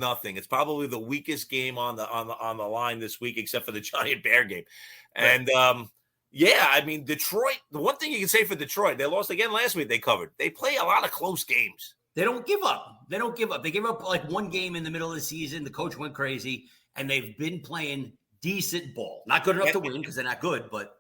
nothing. It's probably the weakest game on the line this week, except for the Giant Bear game. Right. And yeah, I mean, Detroit, the one thing you can say for Detroit, they lost again last week. They covered. They play a lot of close games. They don't give up. They gave up like one game in the middle of the season. The coach went crazy, and they've been playing decent ball. Not good enough to win because they're not good, but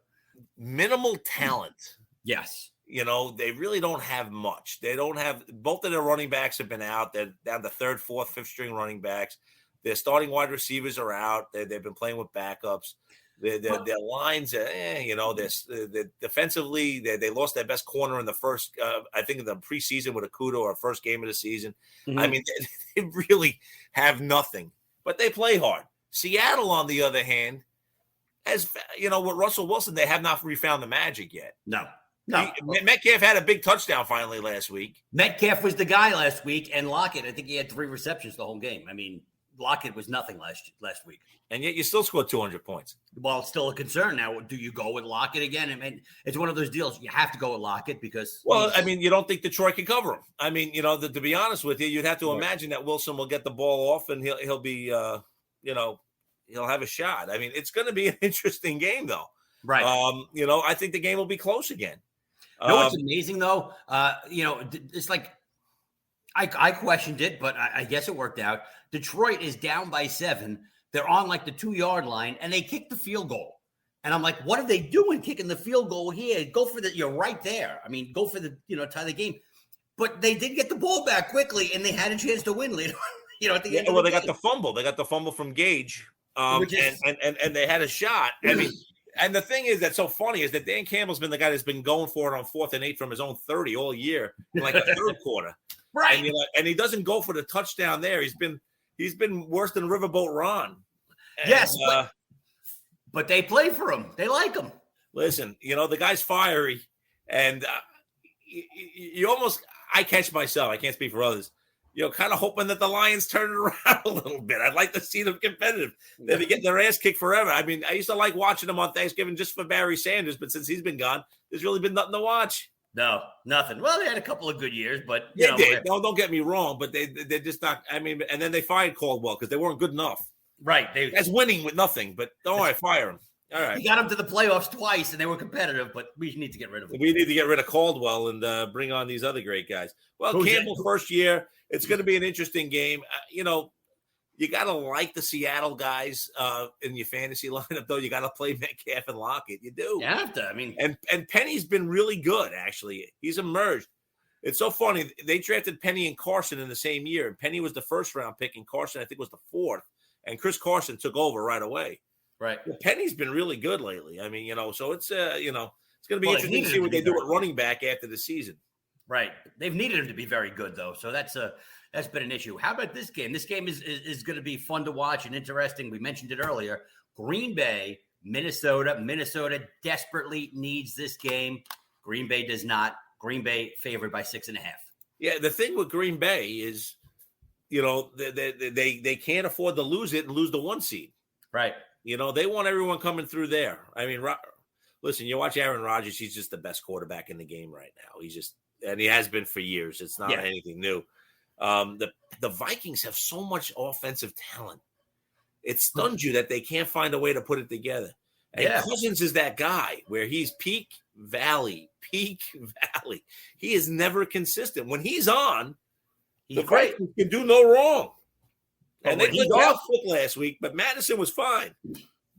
minimal talent. Yes. They really don't have much. They don't have, both of their running backs have been out. They're down to third, fourth, fifth string running backs. Their starting wide receivers are out. They've been playing with backups. Their lines, they're defensively, they lost their best corner in the first, I think in the preseason with Akuda, or first game of the season. Mm-hmm. I mean, they really have nothing, but they play hard. Seattle, on the other hand, with Russell Wilson, they have not refound the magic yet. No. Metcalf had a big touchdown finally last week. Metcalf was the guy last week, and Lockett, I think he had 3 receptions the whole game. I mean, Lockett was nothing last week. And yet you still scored 200 points. Well, it's still a concern now. Do you go with Lockett again? I mean, it's one of those deals. You have to go with Lockett because... Well, I mean, you don't think Detroit can cover him. I mean, to be honest with you, you'd have to imagine that Wilson will get the ball off and he'll be, he'll have a shot. I mean, it's going to be an interesting game, though. Right. I think the game will be close again. What's amazing, though? It's like I questioned it, but I guess it worked out. Detroit is down by 7. They're on like the 2-yard line, and they kick the field goal. And I'm like, what are they doing kicking the field goal here? Go for you're right there. I mean, go for tie the game. But they did get the ball back quickly, and they had a chance to win later. At the end. Well, they got the fumble. They got the fumble from Gage, and they had a shot. I mean. And the thing is that's so funny is that Dan Campbell's been the guy that's been going for it on 4th and 8 from his own 30 all year, in like a third quarter. Right. And he doesn't go for the touchdown there. He's been worse than Riverboat Ron. Yes, but they play for him. They like him. Listen, the guy's fiery, and you almost, I catch myself, I can't speak for others, kind of hoping that the Lions turn it around a little bit. I'd like to see them competitive. They've been getting their ass kicked forever. I mean, I used to like watching them on Thanksgiving just for Barry Sanders, but since he's been gone, there's really been nothing to watch. No, nothing. Well, they had a couple of good years, but they did. No, don't get me wrong, but they're just not. I mean, and then they fired Caldwell because they weren't good enough. Right. That's winning with nothing, but don't worry, fire him. All right. He got them to the playoffs twice, and they were competitive, but we need to get rid of him. We need to get rid of Caldwell and bring on these other great guys. Well, Campbell, first year, it's going to be an interesting game. You got to like the Seattle guys in your fantasy lineup, though. You got to play Metcalf and Lockett. You do. You have to. I mean, and Penny's been really good, actually. He's emerged. It's so funny. They drafted Penny and Carson in the same year. And Penny was the first round pick, and Carson, I think, was the 4th. And Chris Carson took over right away. Right. Well, Penny's been really good lately. I mean, so it's it's going to be interesting to see what they do with running back after the season. Right. They've needed him to be very good, though. So that's been an issue. How about this game? This game is going to be fun to watch and interesting. We mentioned it earlier. Green Bay, Minnesota. Minnesota desperately needs this game. Green Bay does not. Green Bay favored by 6.5. Yeah, the thing with Green Bay is, they can't afford to lose it and lose the 1 seed. Right. They want everyone coming through there. I mean, listen, you watch Aaron Rodgers, he's just the best quarterback in the game right now. And he has been for years. It's not anything new. The Vikings have so much offensive talent. It stuns you that they can't find a way to put it together. And Cousins is that guy where he's peak, valley. He is never consistent. When he's on, the Vikings can do no wrong. And they played off last week, but Madison was fine.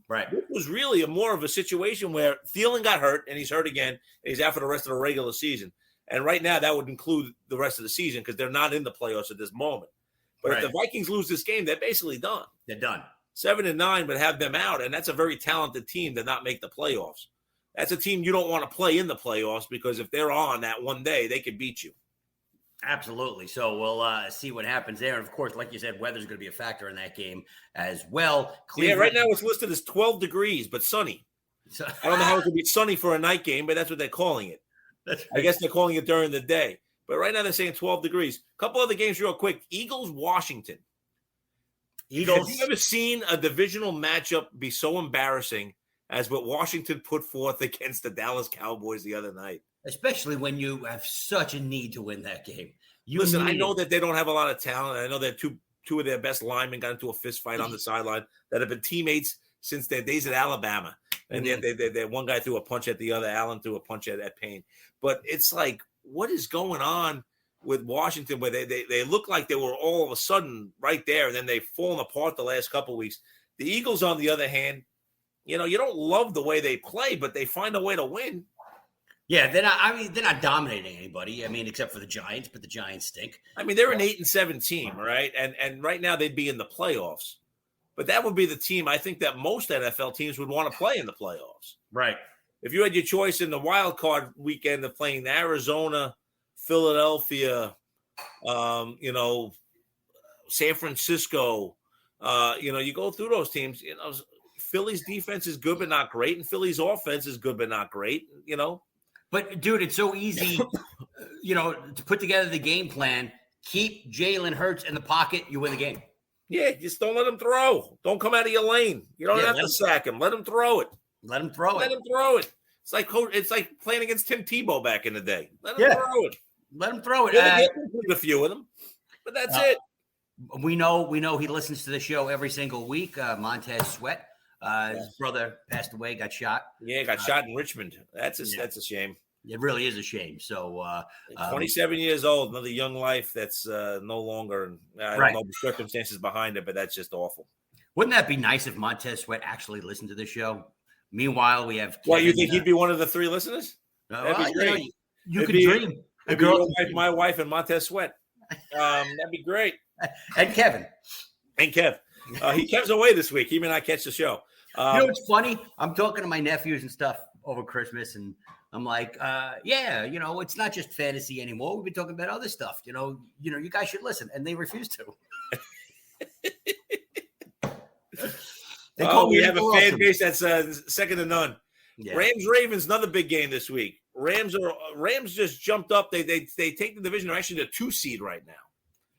Right. This was really more of a situation where Thielen got hurt, and he's hurt again, and he's out for the rest of the regular season. And right now, that would include the rest of the season because they're not in the playoffs at this moment. But if the Vikings lose this game, they're basically done. They're done. 7-9 would have them out, and that's a very talented team to not make the playoffs. That's a team you don't want to play in the playoffs because if they're on that one day, they could beat you. Absolutely. So we'll see what happens there. And, of course, like you said, weather's going to be a factor in that game as well. Yeah, right now it's listed as 12 degrees, but sunny. So, I don't know how it could be sunny for a night game, but that's what they're calling it. That's right. I guess they're calling it during the day. But right now they're saying 12 degrees. A couple other games real quick. Eagles-Washington. Have you ever seen a divisional matchup be so embarrassing as what Washington put forth against the Dallas Cowboys the other night? Especially when you have such a need to win that game. Listen, I know that they don't have a lot of talent. I know they're two two of their best linemen got into a fist fight on the sideline that have been teammates since their days at Alabama. And they one guy threw a punch at the other. Allen threw a punch at Payne. But it's like, what is going on with Washington where they look like they were all of a sudden right there, and then they've fallen apart the last couple of weeks. The Eagles, on the other hand, you don't love the way they play, but they find a way to win. Yeah, they're not dominating anybody. I mean, except for the Giants, but the Giants stink. I mean, they're an 8-7 team, right? And right now they'd be in the playoffs. But that would be the team I think that most NFL teams would want to play in the playoffs. Right. If you had your choice in the wild card weekend of playing Arizona, Philadelphia, San Francisco, you go through those teams. Philly's defense is good but not great, and Philly's offense is good but not great. But dude, it's so easy, to put together the game plan. Keep Jalen Hurts in the pocket, you win the game. Yeah, just don't let him throw. Don't come out of your lane. You don't have to sack him. Let him throw it. Let him throw it. It's like playing against Tim Tebow back in the day. Let him throw it. Let him throw it. A few of them, but that's it. We know he listens to the show every single week. Montez Sweat, his brother passed away, got shot. Yeah, got shot in Richmond. That's a shame. It really is a shame. So 27 years old, another young life that's no longer. I don't know the circumstances behind it, but that's just awful. Wouldn't that be nice if Montez Sweat actually listened to the show? Meanwhile, we have. Well, you think he'd be one of the 3 listeners? That'd be great. You could dream. A girl, my wife, and Montez Sweat. That'd be great. And Kevin. And Kev. Kev's away this week. He may not catch the show. What's funny? I'm talking to my nephews and stuff over Christmas, and I'm like, it's not just fantasy anymore. We've been talking about other stuff. You guys should listen, and they refuse to. We have a fan base that's second to none. Yeah. Rams-Ravens, another big game this week. Rams just jumped up. They take the division. They're actually the 2 seed right now.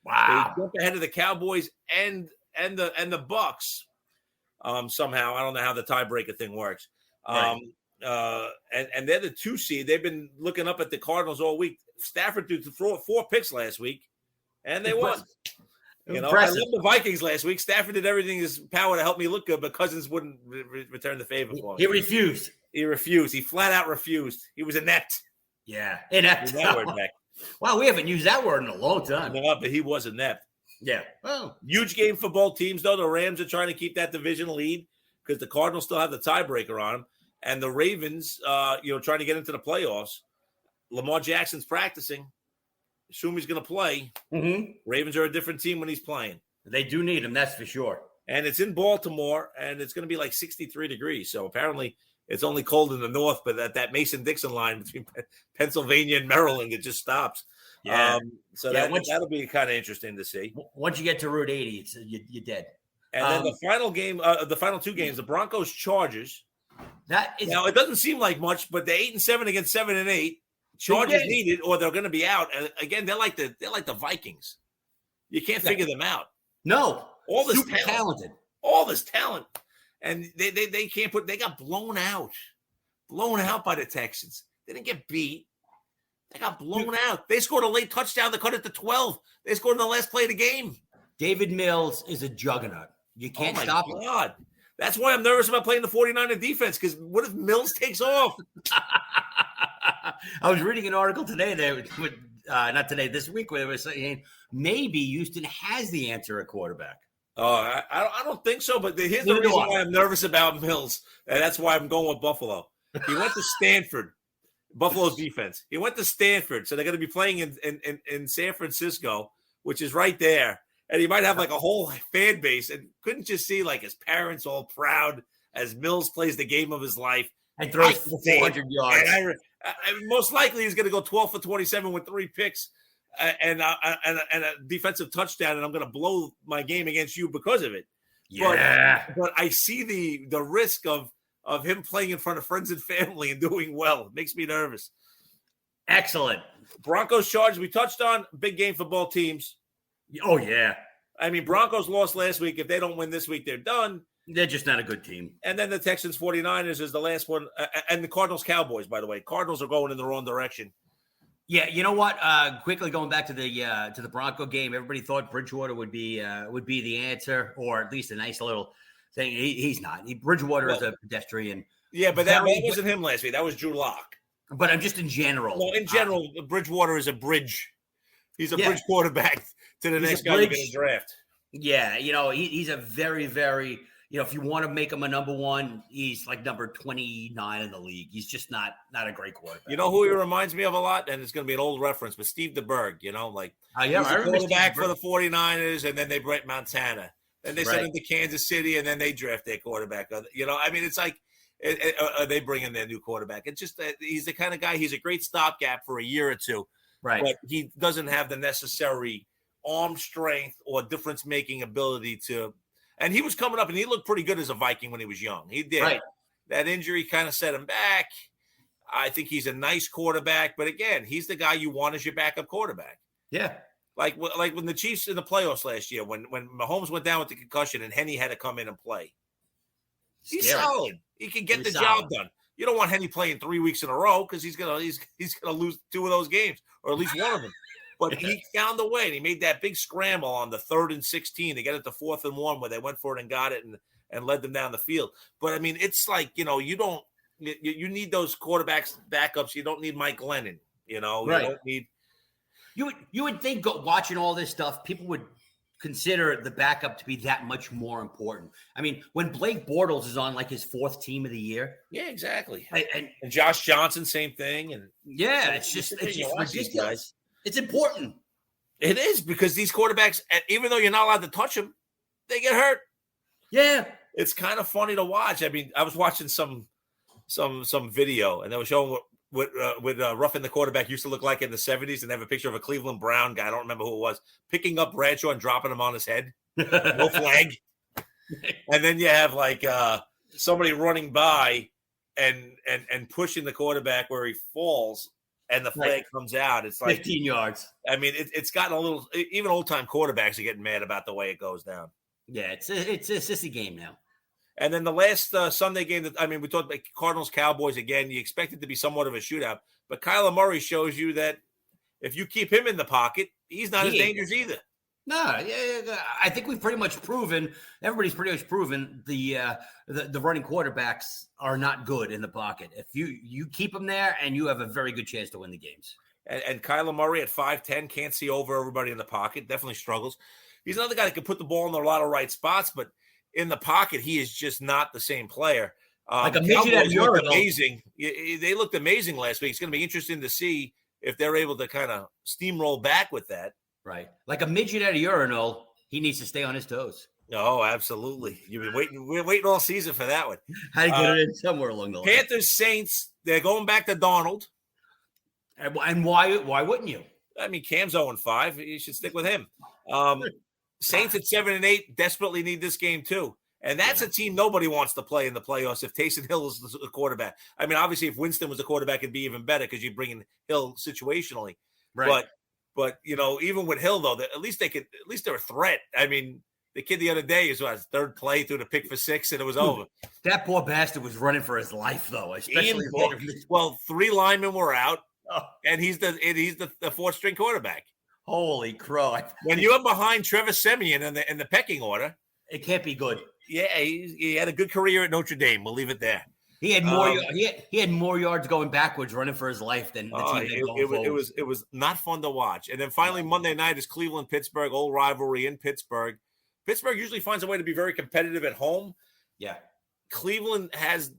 Wow. They jump ahead of the Cowboys and the Bucks. Somehow, I don't know how the tiebreaker thing works. Right. And they're the 2 seed. They've been looking up at the Cardinals all week. Stafford threw 4 picks last week, and they won. I love the Vikings last week. Stafford did everything in his power to help me look good, but Cousins wouldn't return the favor for him. He refused. He flat out refused. He was inept. Yeah, inept. That word back. Wow, we haven't used that word in a long time. No, but he was inept. Yeah. Well, huge game for both teams, though. The Rams are trying to keep that division lead because the Cardinals still have the tiebreaker on them, and the Ravens, trying to get into the playoffs. Lamar Jackson's practicing. Assume he's going to play. Mm-hmm. Ravens are a different team when he's playing. They do need him, that's for sure. And it's in Baltimore, and it's going to be like 63 degrees. So apparently it's only cold in the north, but at that Mason-Dixon line between Pennsylvania and Maryland, it just stops. Yeah. That'll be kind of interesting to see. Once you get to Route 80, you're dead. And then the final game, the final 2 games, the Broncos-Chargers. Now, it doesn't seem like much, but they're 8-7 against 7-8. Chargers need it, or they're going to be out. And again, they're like the Vikings. You can't figure them out. No, all this super talented, all this talent, and they can't put. They got blown out by the Texans. They didn't get beat. They got blown out. They scored a late touchdown. They cut it to 12. They scored in the last play of the game. David Mills is a juggernaut. You can't stop him. God. That's why I'm nervous about playing the 49er defense, because what if Mills takes off? I was reading an article today this week, where they were saying maybe Houston has the answer at quarterback. Oh, I don't think so, but here's the reason why I'm nervous about Mills, and that's why I'm going with Buffalo. He went to Stanford, Buffalo's defense. He went to Stanford, so they're going to be playing in San Francisco, which is right there. And he might have like a whole fan base, and couldn't just see like his parents all proud as Mills plays the game of his life. And throws 400 yards. And most likely he's going to go 12 for 27 with 3 picks and a defensive touchdown, and I'm going to blow my game against you because of it. Yeah. But I see the risk of him playing in front of friends and family and doing well. It makes me nervous. Excellent. Broncos Chargers, we touched on. Big game for both teams. Oh, yeah. I mean, Broncos lost last week. If they don't win this week, they're done. They're just not a good team. And then the Texans 49ers is the last one. And the Cardinals Cowboys, by the way. Cardinals are going in the wrong direction. Yeah, you know what? Quickly going back to the Bronco game, everybody thought Bridgewater would be the answer, or at least a nice little thing. He's not. Bridgewater is a pedestrian. Yeah, but that wasn't him last week. That was Drew Lock. But I'm just in general. No, in general, Bridgewater is a bridge. He's a bridge quarterback to the next guy you're going to draft. Yeah, he's a very, very, if you want to make him a number one, he's like number 29 in the league. He's just not a great quarterback. You know who he reminds me of a lot? And it's going to be an old reference, but Steve DeBerg, he's a quarterback for the 49ers, and then they brought Montana. Then they send him to Kansas City, and then they draft their quarterback. It's like they bring in their new quarterback. It's just that he's the kind of guy, he's a great stopgap for a year or two. Right. But he doesn't have the necessary arm strength or difference-making ability to – and he was coming up, and he looked pretty good as a Viking when he was young. He did. Right. That injury kind of set him back. I think he's a nice quarterback. But, again, he's the guy you want as your backup quarterback. Yeah. Like when the Chiefs in the playoffs last year, when Mahomes went down with the concussion and Henny had to come in and play. He's solid. He can get the job done. You don't want Henny playing 3 weeks in a row because he's gonna lose 2 of those games, or at least one of them. But he found a way, and he made that big scramble on the 3rd and 16 to get it to 4th and 1, where they went for it and got it and led them down the field. But I mean, it's like you need those quarterbacks backups. You don't need Mike Glennon. Right. You don't need. You would think watching all this stuff, people would consider the backup to be that much more important. I mean, when Blake Bortles is on like his 4th team of the year. Yeah, exactly. And Josh Johnson, same thing. And it's just ridiculous. It's important. It is, because these quarterbacks, even though you're not allowed to touch them, they get hurt. Yeah. It's kind of funny to watch. I mean, I was watching some video, and they were showing what roughing the quarterback used to look like in the 70s, and they have a picture of a Cleveland Brown guy, I don't remember who it was, picking up Bradshaw and dropping him on his head. No flag. And then you have like somebody running by and pushing the quarterback where he falls, and the flag comes out. It's like 15 yards. I mean, it's gotten a little, even old-time quarterbacks are getting mad about the way it goes down. Yeah, it's a sissy game now. And then the last Sunday game we talked about Cardinals-Cowboys again. You expect it to be somewhat of a shootout. But Kyler Murray shows you that if you keep him in the pocket, he's not as dangerous either. No, I think we've pretty much proven, everybody's pretty much proven the running quarterbacks are not good in the pocket. If you keep them there, and you have a very good chance to win the games. And Kyler Murray at 5'10", can't see over everybody in the pocket, definitely struggles. He's another guy that can put the ball in a lot of right spots, but in the pocket, he is just not the same player. Like a midget at urinal. Amazing. They looked amazing last week. It's going to be interesting to see if they're able to kind of steamroll back with that. Right. Like a midget at a urinal, he needs to stay on his toes. Oh, absolutely. You've been waiting. We're waiting all season for that one. How to get it in somewhere along the line. Panthers, Saints, they're going back to Donald. And why wouldn't you? I mean, Cam's 0-5. You should stick with him. Saints at 7-8 desperately need this game too. And that's a team nobody wants to play in the playoffs if Taysom Hill is the quarterback. I mean, obviously, if Winston was the quarterback, it'd be even better because you'd bring in Hill situationally. Right. But even with Hill, though, at least they're a threat. I mean, the kid the other day is his 3rd play through the pick for 6, and it was over. That poor bastard was running for his life, though. Especially 3 linemen were out, and he's the 4th string quarterback. Holy crow! When you're behind Trevor Siemian in the pecking order, it can't be good. Yeah, he had a good career at Notre Dame. We'll leave it there. He had more. He had more yards going backwards, running for his life than the team. It was not fun to watch. And then finally Monday night is Cleveland Pittsburgh, old rivalry in Pittsburgh. Pittsburgh usually finds a way to be very competitive at home. Yeah, Cleveland has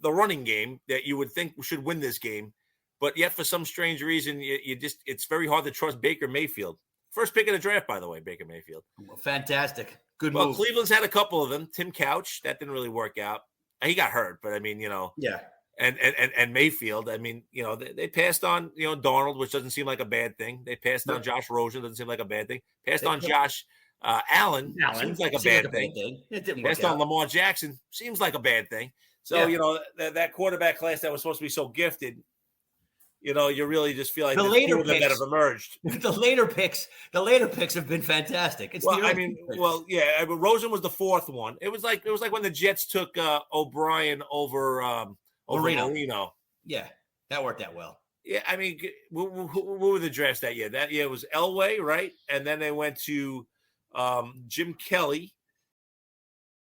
the running game that you would think should win this game. But yet, for some strange reason, it's very hard to trust Baker Mayfield. First pick of the draft, by the way, Baker Mayfield. Fantastic. Good move. Well, Cleveland's had a couple of them. Tim Couch, that didn't really work out. He got hurt, but I mean, Yeah. And Mayfield, I mean, they passed on, Darnold, which doesn't seem like a bad thing. They passed on Josh Rosen, doesn't seem like a bad thing. Passed on Josh Allen, seems like a bad thing. It didn't passed on Lamar Jackson, seems like a bad thing. So, that quarterback class that was supposed to be so gifted, you really just feel like the later picks that have emerged. The later picks have been fantastic. Rosen was the 4th one. It was like when the Jets took O'Brien over Marino. Yeah, that worked out well. Yeah, I mean, who were the drafts that year? That year was Elway, right? And then they went to Jim Kelly,